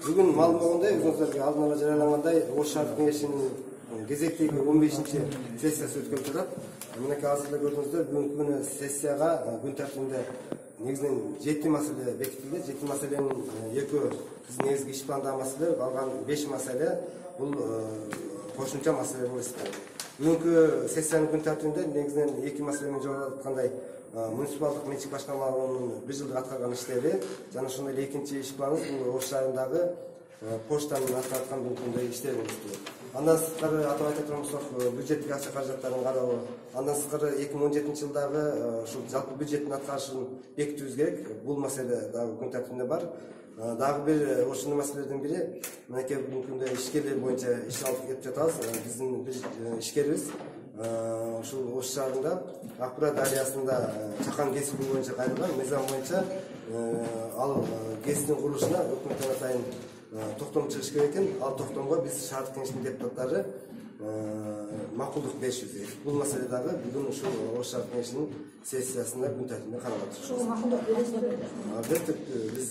Бүгін малым болғандай, өзіңіздерге алдын ала жарияланғандай, Ош шаһар кеңесінің кезектегі 15-ші сессиясы өткелі тұрады. Мінекей азырда көрдіңіздер, бүгінгі күні сессияға күн тәртібінде негізінен 7 мәселе бекітілді. 7 мәселенің 2 біздің негізгі іс пландағы мәселе, қалған 5 мәселе бұл қосымша мәселе болып есептеледі. Бүгінгі сессияның күн тәртібінде негізінен 2 мәселемен жолданғандай муниципалдық меншік басқармаларының 1 жылдық атқарған іштері, және сондай екінші іс планымыз бұл Ош шаарындағы поштаның атқарған бүгінгі іштері болып есептеледі. Андан сыртқары атап айта тұрмыз, бюджеттік ақша қаражаттарын қарауы, андан сыртқары 2017 жылдағы жалпы бюджеттің атқарышын бекітуіміз керек. Бұл мәселе дағы күн тәртібінде бар. Дағы бір осындай мәселелердің бірі, мінекей бүгінгі күнде ішкерлер бойынша іс алып кетіп жатамыз. Біздің бір ішкеріміз Ош шаарында Ақпарат дариясында Чақан кесігі бойынша қайырылған мезон бойынша ал кесіктің құрылысына өкіметтен атайын тоқтам шығыш керек екен. Ал тоқтамға біз шаһар кеңесінің депутаттары мақұлдық берішіміз. Бұл мәселедағы бүгін Ош шаһар кеңесінің сессиясында күн тәртібінде қаралып жатыр. Мақұлдық бересіздер? Біз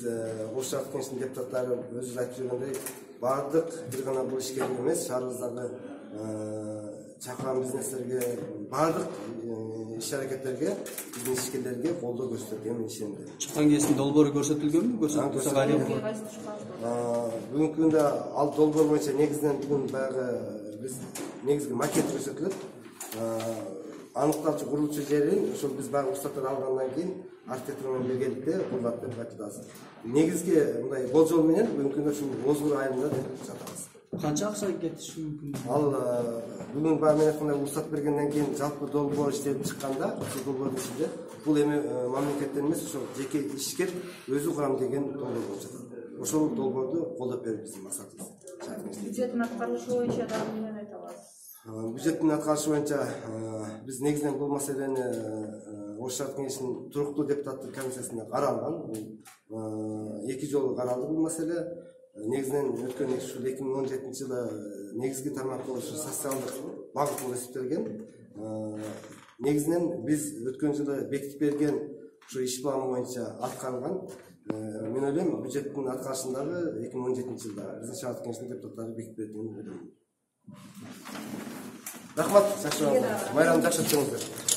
Ош шаһар кеңесінің депутаттары өзі айтып жүргендей бардық бір ғана бұл ішкерлік емес, шаарыбыздағы чакырган бизнестерге бардық іс-әрекеттерге біздің ішкерлерге қолдау көрсөтөт ишенди. Чакан кесиптин долбоору көрсөтүлгөнбү? Бүгүнкү күндө ал долбоор боюнча негизинен бүгүн баягы биз негизги макет көрсөтүлөт. Аныкталчу курулчу жерин ошол биз баягы уруксаттар алгандан кийин архитектор менен биргеликте курулат деп айтабыз. Негизги мындай болжол менен бүгүнкү күндө ушул Озгур айылында деп жатабыз. Канча акча кетиши мүмкүн? Ал бүгүн баягы мен айткандай уруксат бергенден кийин жалпы долбоор иштелип чыкканда, ошол долбоордун ичинде бул эми мамлекеттен эмес, ошол жеке ишкер өзү курам деген долбоор болуп жатат. Ошол долбоорду колдоп берүү биздин максатыбыз. Бюджеттин аткарышы боюнча дагы эмнени айта аласыз? Бюджеттин аткарышы боюнча биз негизинен бул маселени Ош шаһар кеңесинин туруктуу депутаттык комиссиясында каралган. 2 жолу каралды бул маселе. Негизинен өткөн 2017 жылы негизги тармак болуп социалдык багыт болуп эсептелген. Негизинен биз өткөн жылы бекитип берген ушу иш планы боюнча аткарылган. Мен ойлойм, бюджеттин аткарышындагы 2017 жылда биздин шаһар кеңесинин депутаттары бекитип бергенин ойлойм. Рахмат, жакшы. Майрамды жакшы өткөрүңүздөр.